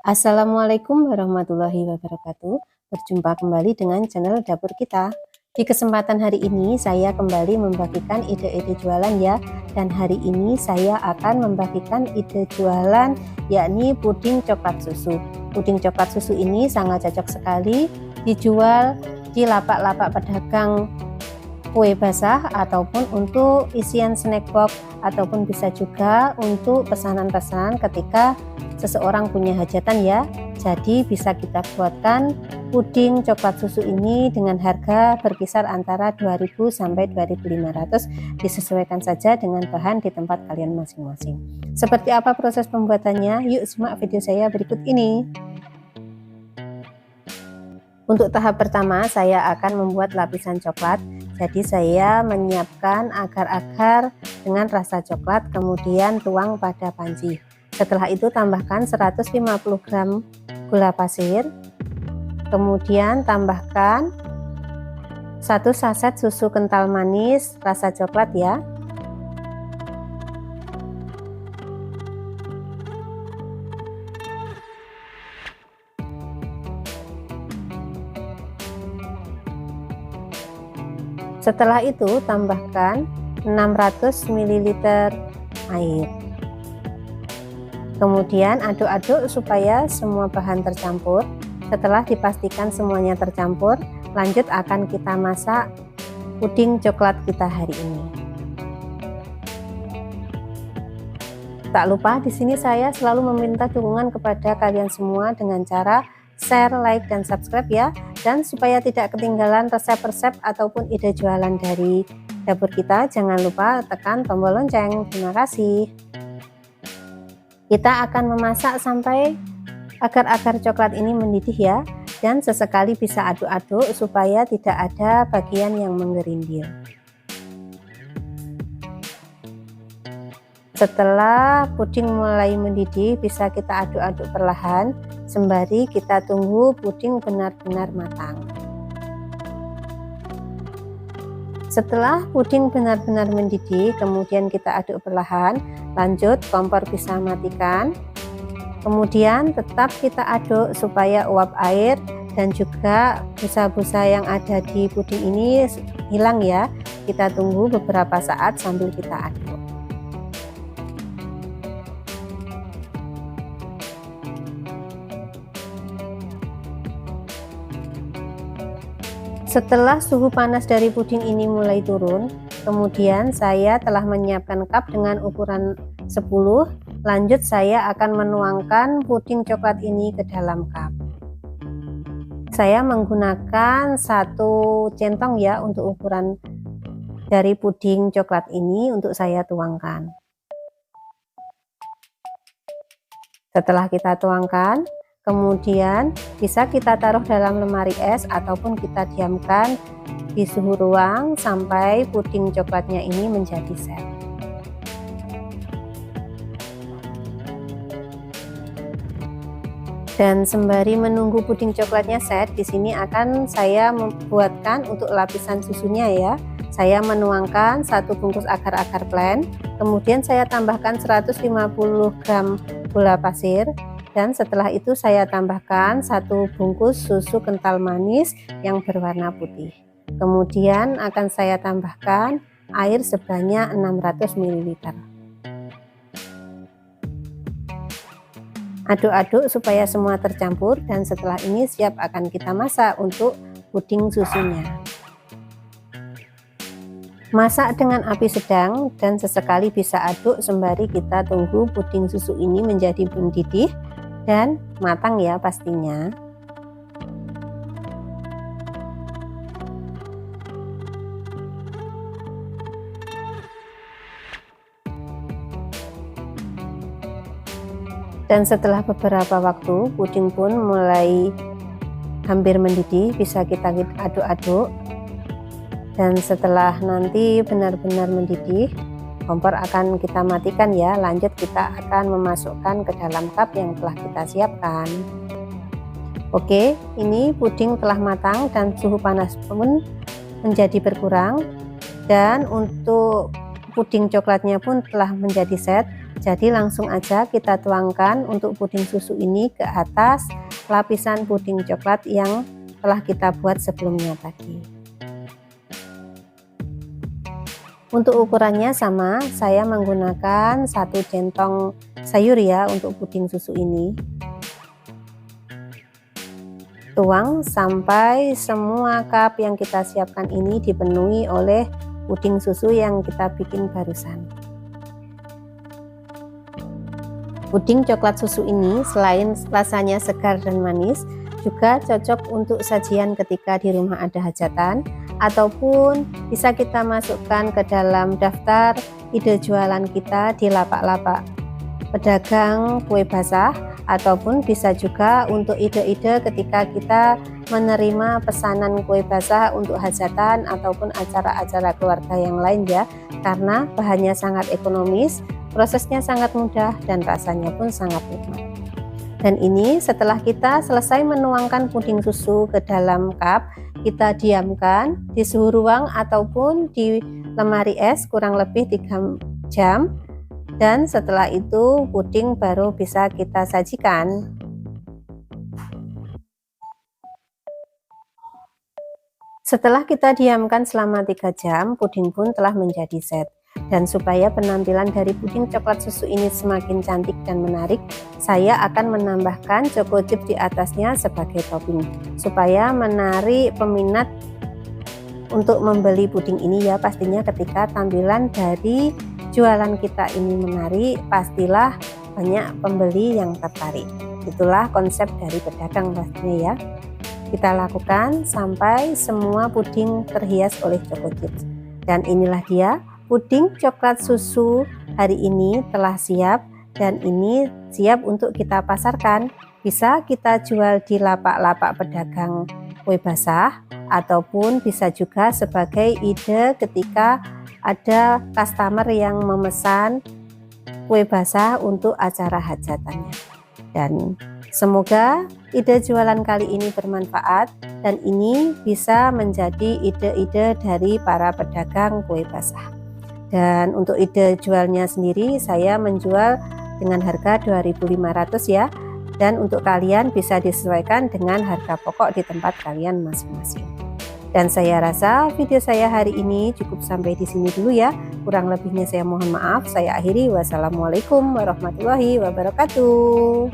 Assalamualaikum warahmatullahi wabarakatuh. Berjumpa kembali dengan channel dapur kita. Di kesempatan hari ini saya kembali membagikan ide-ide jualan ya. Dan hari ini saya akan membagikan ide jualan yakni puding coklat susu. Puding coklat susu ini sangat cocok sekali dijual di lapak-lapak pedagang kue basah ataupun untuk isian snack box, ataupun bisa juga untuk pesanan-pesanan ketika seseorang punya hajatan ya. Jadi bisa kita buatkan puding coklat susu ini dengan harga berkisar antara 2000 sampai 2500, disesuaikan saja dengan bahan di tempat kalian masing-masing. Seperti apa proses pembuatannya? Yuk simak video saya berikut ini. Untuk tahap pertama saya akan membuat lapisan coklat. Jadi saya menyiapkan agar-agar dengan rasa coklat, kemudian tuang pada panci. Setelah itu tambahkan 150 gram gula pasir, kemudian tambahkan 1 saset susu kental manis rasa coklat ya. Setelah itu tambahkan 600 ml air. Kemudian aduk-aduk supaya semua bahan tercampur. Setelah dipastikan semuanya tercampur, lanjut akan kita masak puding coklat kita hari ini. Tak lupa di sini saya selalu meminta dukungan kepada kalian semua dengan cara share, like, dan subscribe ya. Dan supaya tidak ketinggalan resep-resep ataupun ide jualan dari dapur kita, jangan lupa tekan tombol lonceng. Terima kasih. Kita akan memasak sampai agar-agar coklat ini mendidih ya. Dan sesekali bisa aduk-aduk supaya tidak ada bagian yang menggerindil. Setelah puding mulai mendidih, bisa kita aduk-aduk perlahan sembari kita tunggu puding benar-benar matang. Setelah puding benar-benar mendidih, kemudian kita aduk perlahan. Lanjut, kompor bisa matikan. Kemudian tetap kita aduk supaya uap air dan juga busa-busa yang ada di puding ini hilang ya. Kita tunggu beberapa saat sambil kita aduk. Setelah suhu panas dari puding ini mulai turun, kemudian saya telah menyiapkan cup dengan ukuran 10. Lanjut saya akan menuangkan puding coklat ini ke dalam cup. Saya menggunakan 1 centong ya untuk ukuran dari puding coklat ini untuk saya tuangkan. Setelah kita tuangkan, kemudian bisa kita taruh dalam lemari es ataupun kita diamkan di suhu ruang sampai puding coklatnya ini menjadi set. Dan sembari menunggu puding coklatnya set, di sini akan saya membuatkan untuk lapisan susunya ya. Saya menuangkan 1 bungkus agar-agar plain, kemudian saya tambahkan 150 gram gula pasir. Dan setelah itu saya tambahkan 1 bungkus susu kental manis yang berwarna putih. Kemudian akan saya tambahkan air sebanyak 600 ml. Aduk-aduk supaya semua tercampur, dan setelah ini siap akan kita masak untuk puding susunya. Masak dengan api sedang dan sesekali bisa aduk sembari kita tunggu puding susu ini menjadi mendidih dan matang ya pastinya. Dan setelah beberapa waktu puding pun mulai hampir mendidih, bisa kita aduk-aduk. Dan setelah nanti benar-benar mendidih, kompor akan kita matikan ya. Lanjut kita akan memasukkan ke dalam cup yang telah kita siapkan. Oke, ini puding telah matang dan suhu panas pun menjadi berkurang. Dan untuk puding coklatnya pun telah menjadi set. Jadi langsung aja kita tuangkan untuk puding susu ini ke atas lapisan puding coklat yang telah kita buat sebelumnya tadi. Untuk ukurannya sama, saya menggunakan 1 centong sayur ya untuk puding susu ini. Tuang sampai semua cup yang kita siapkan ini dipenuhi oleh puding susu yang kita bikin barusan. Puding coklat susu ini selain rasanya segar dan manis, juga cocok untuk sajian ketika di rumah ada hajatan, ataupun bisa kita masukkan ke dalam daftar ide jualan kita di lapak-lapak pedagang kue basah, ataupun bisa juga untuk ide-ide ketika kita menerima pesanan kue basah untuk hajatan ataupun acara-acara keluarga yang lain ya, karena bahannya sangat ekonomis, prosesnya sangat mudah, dan rasanya pun sangat nikmat. Dan ini setelah kita selesai menuangkan puding susu ke dalam cup, kita diamkan di suhu ruang ataupun di lemari es kurang lebih 3 jam. Dan setelah itu puding baru bisa kita sajikan. Setelah kita diamkan selama 3 jam, puding pun telah menjadi set. Dan supaya penampilan dari puding coklat susu ini semakin cantik dan menarik, saya akan menambahkan choco chip di atasnya sebagai topping, supaya menarik peminat untuk membeli puding ini ya. Pastinya ketika tampilan dari jualan kita ini menarik, pastilah banyak pembeli yang tertarik. Itulah konsep dari pedagang pastinya ya. Kita lakukan sampai semua puding terhias oleh choco chips. Dan inilah dia puding coklat susu hari ini telah siap, dan ini siap untuk kita pasarkan. Bisa kita jual di lapak-lapak pedagang kue basah, ataupun bisa juga sebagai ide ketika ada customer yang memesan kue basah untuk acara hajatannya. Dan semoga ide jualan kali ini bermanfaat, dan ini bisa menjadi ide-ide dari para pedagang kue basah. Dan untuk ide jualnya sendiri saya menjual dengan harga 2.500 ya, dan untuk kalian bisa disesuaikan dengan harga pokok di tempat kalian masing-masing. Dan saya rasa video saya hari ini cukup sampai di sini dulu ya. Kurang lebihnya saya mohon maaf. Saya akhiri. Wassalamualaikum warahmatullahi wabarakatuh.